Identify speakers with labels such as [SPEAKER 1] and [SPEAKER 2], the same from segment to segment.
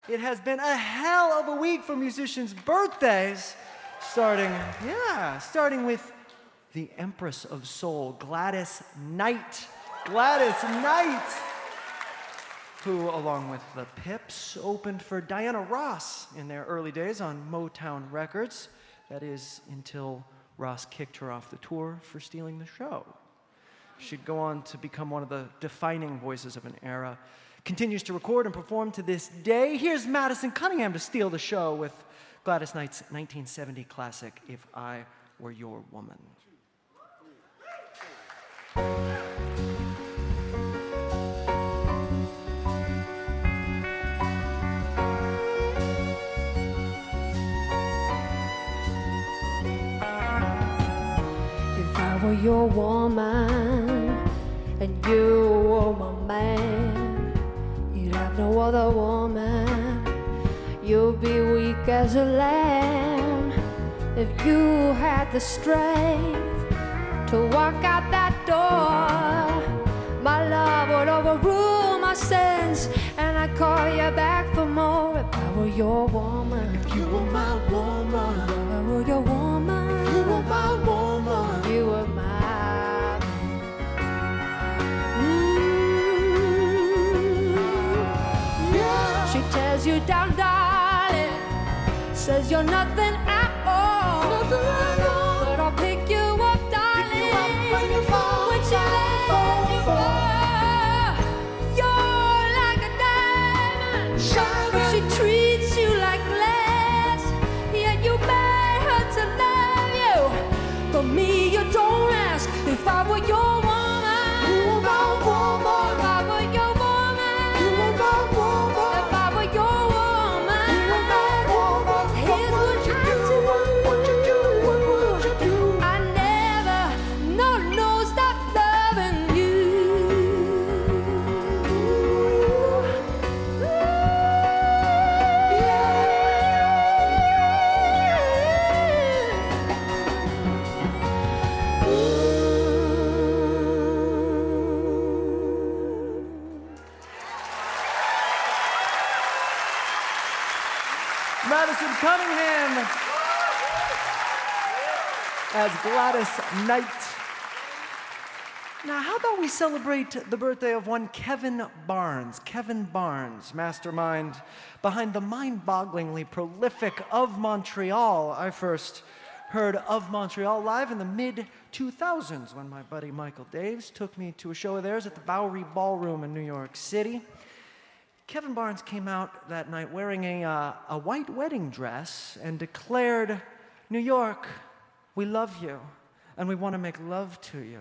[SPEAKER 1] It has been a hell of a week for musicians' birthdays, starting with the Empress of Soul, Gladys Knight. Gladys Knight, who, along with the Pips, opened for Diana Ross in their early days on Motown Records. That is, until Ross kicked her off the tour for stealing the show. She'd go on to become one of the defining voices of an era. Continues to record and perform to this day. Here's Madison Cunningham to steal the show with Gladys Knight's 1970 classic, If I Were Your Woman.
[SPEAKER 2] If I were your woman and you were my man, you'd have no other woman. You'd be weak as a lamb. If you had the strength to walk out that door, my love would overrule my sins, and I'd call you back for more. If I were your woman,
[SPEAKER 3] If you were my woman,
[SPEAKER 2] if I were your woman,
[SPEAKER 3] if you were my woman,
[SPEAKER 2] you were mine.
[SPEAKER 3] yeah.
[SPEAKER 2] She tears you down, darling, says you're nothing at all.
[SPEAKER 3] Nothing at all.
[SPEAKER 2] But I'll pick you up, darling,
[SPEAKER 3] when you fall,
[SPEAKER 2] when she lets you go. You're like a diamond,
[SPEAKER 3] Shining.
[SPEAKER 2] but she treats you like glass. Yet you beg her to love you. For me, you don't ask. If I were your woman,
[SPEAKER 3] You were my woman,
[SPEAKER 2] if I were your woman,
[SPEAKER 3] you were my woman,
[SPEAKER 2] if I were your woman,
[SPEAKER 3] you were my woman.
[SPEAKER 2] here's
[SPEAKER 3] What would you
[SPEAKER 2] what I
[SPEAKER 3] do?
[SPEAKER 2] do.
[SPEAKER 3] What would you do? What would you do?
[SPEAKER 2] I never, no, stop loving you.
[SPEAKER 1] Madison Cunningham as Gladys Knight. Now, how about we celebrate the birthday of one Kevin Barnes? Kevin Barnes, mastermind behind the mind-bogglingly prolific Of Montreal. I first heard Of Montreal live in the mid-2000s when my buddy Michael Daves took me to a show of theirs at the Bowery Ballroom in New York City. Kevin Barnes came out that night wearing a white wedding dress and declared, "New York, we love you, and we want to make love to you.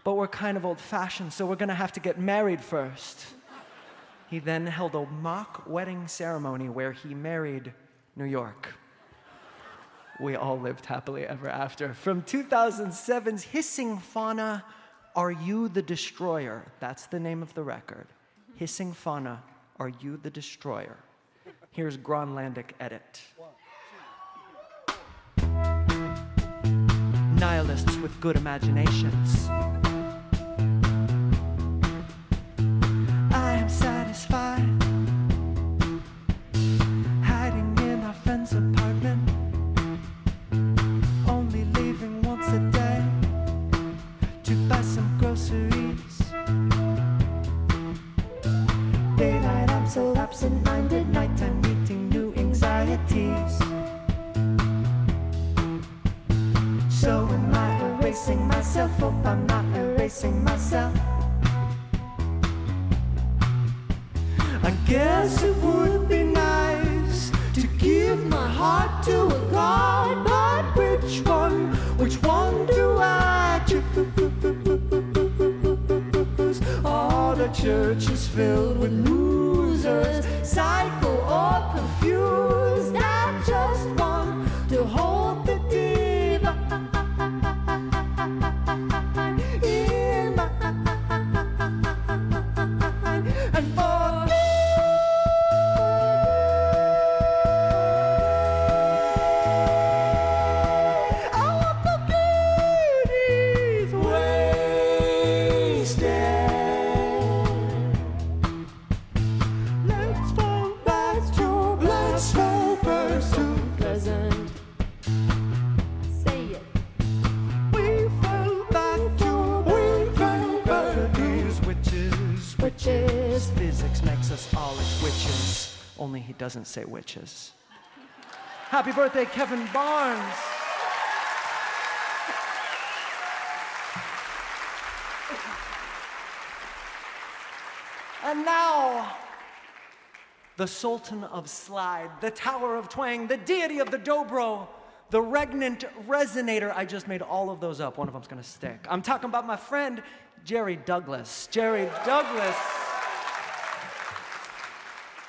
[SPEAKER 1] But we're kind of old-fashioned, so we're going to have to get married first." He then held a mock wedding ceremony where he married New York. We all lived happily ever after. From 2007's Hissing Fauna, Are You the Destroyer? That's the name of the record. Hissing Fauna, Are You the Destroyer? Here's Gronlandic edit. Nihilists with good imaginations. I am satisfied, hiding in our friend's apartment, only leaving once a day to buy some groceries. Daylight, I'm so absent-minded. Nighttime, meeting new anxieties. So am I erasing myself? Hope I'm not erasing myself. I guess it would be nice to give my heart to a god, but which one? Which one do I choose? All the church is filled with losers, psycho or confused. I just want to hold the divine in my and forget. I want the beauty's wasted. Let's fall. only he doesn't say witches. Happy birthday, Kevin Barnes. And now, the Sultan of Slide, the Tower of Twang, the deity of the dobro, the regnant resonator. I just made all of those up. One of them's gonna stick. I'm talking about my friend, Jerry Douglas. Jerry Douglas.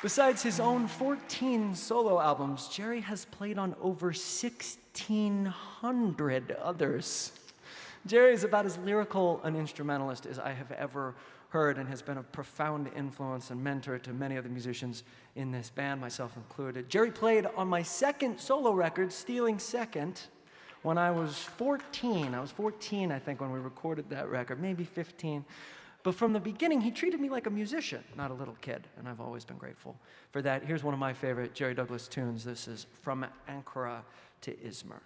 [SPEAKER 1] Besides his own 14 solo albums, Jerry has played on over 1,600 others. Jerry is about as lyrical an instrumentalist as I have ever heard and has been a profound influence and mentor to many of the musicians in this band, myself included. Jerry played on my second solo record, Stealing Second, when I was 14. I was 14, I think, when we recorded that record, maybe 15. But from the beginning, he treated me like a musician, not a little kid, and I've always been grateful for that. Here's one of my favorite Jerry Douglas tunes. This is From Ankara to Izmir.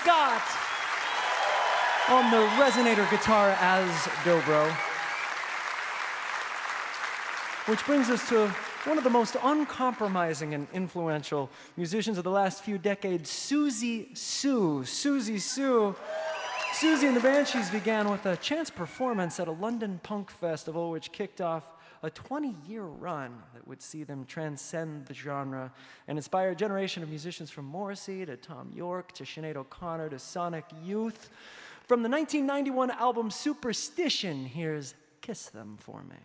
[SPEAKER 1] Scott on the resonator guitar as dobro. Which brings us to one of the most uncompromising and influential musicians of the last few decades, Siouxsie Sioux. Siouxsie Sioux. Siouxsie and the Banshees began with a chance performance at a London punk festival, which kicked off a 20-year run that would see them transcend the genre and inspire a generation of musicians from Morrissey to Tom York to Sinead O'Connor to Sonic Youth. From the 1991 album Superstition, here's Kiss Them For Me.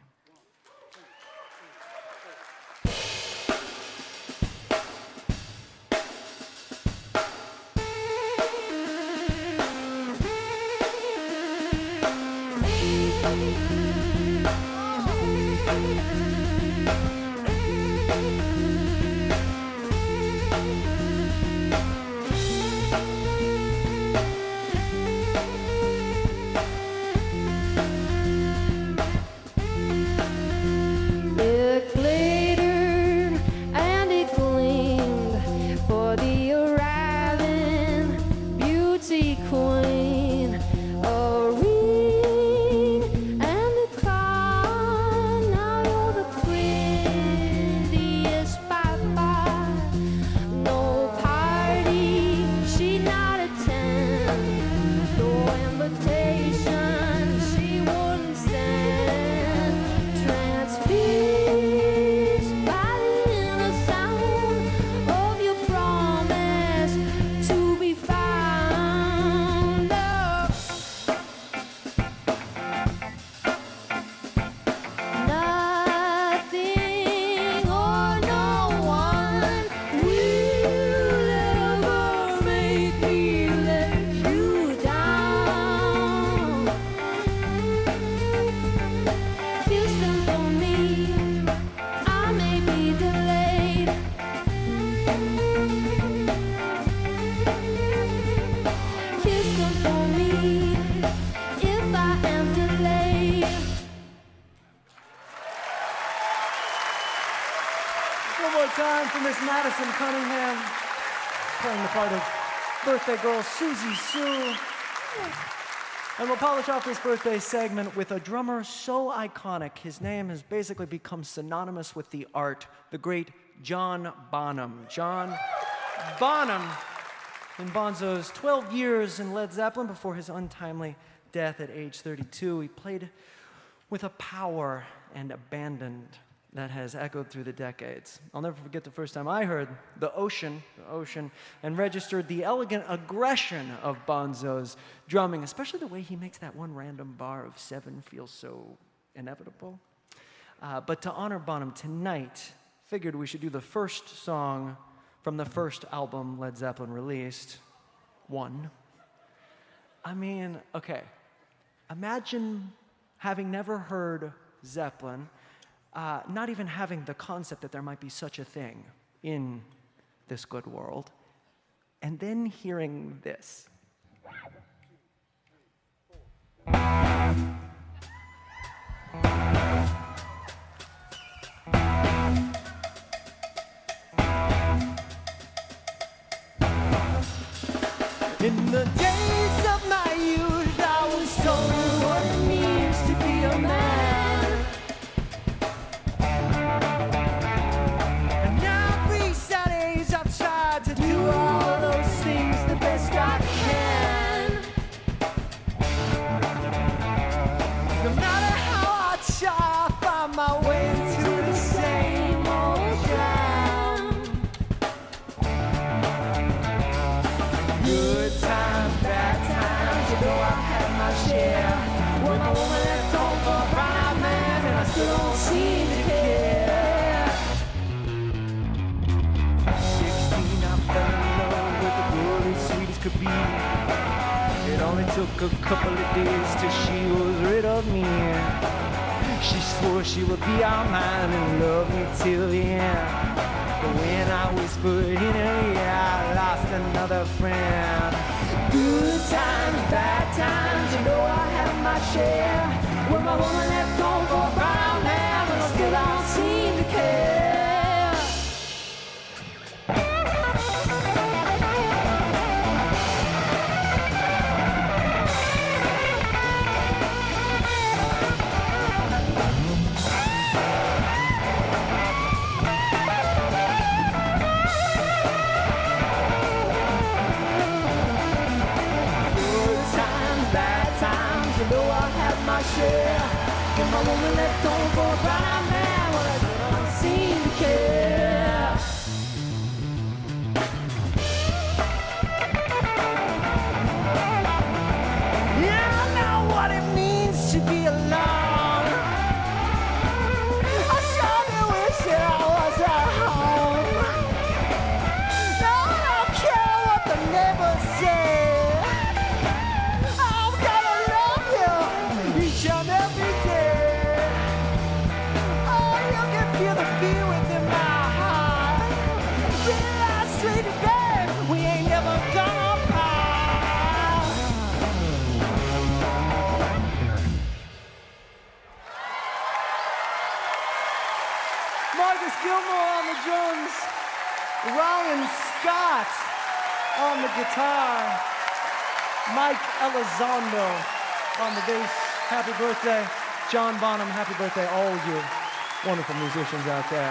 [SPEAKER 1] time for Miss Madison Cunningham, playing the part of birthday girl Siouxsie Sioux. And we'll polish off this birthday segment with a drummer so iconic, his name has basically become synonymous with the art, the great John Bonham. John Bonham, in Bonzo's 12 years in Led Zeppelin before his untimely death at age 32, he played with a power and abandon that has echoed through the decades. I'll never forget the first time I heard the ocean, and registered the elegant aggression of Bonzo's drumming, especially the way he makes that one random bar of 7 feel so inevitable. But to honor Bonham tonight, figured we should do the first song from the first album Led Zeppelin released, One. I mean, okay, imagine having never heard Zeppelin, not even having the concept that there might be such a thing in this good world, and then hearing this. In the days of my youth, I was told what it means to be a man. And now 3 Saturdays I've tried to do all those things the best I can. No matter how I try, I find my way to the same old jam. Good times, bad times, you know I've had my share. When my woman left home for a brown man, and I still don't seem to care. 16, I fell in love with a girl as sweet as could be. It only took a couple of days till she was rid of me. She swore she would be all mine and love me till the end. But when I whispered in her ear, I lost another friend. Good times, bad times, you know I have my share. When my woman left home for a brown man, but I still don't seem to care. Share. When my woman left home for a brown man, well, I still don't seem to care. Yeah, I know what it means to be alone. I sure do wish that I was at home. No, I don't care what the neighbors say. Each and every day. Oh, you can feel the fear within my heart. Realize, sweetie babe, we ain't never gonna part. Marcus Gilmore on the drums, Ryan Scott on the guitar, Mike Elizondo on the bass. Happy birthday, John Bonham. Happy birthday, all you wonderful musicians out there.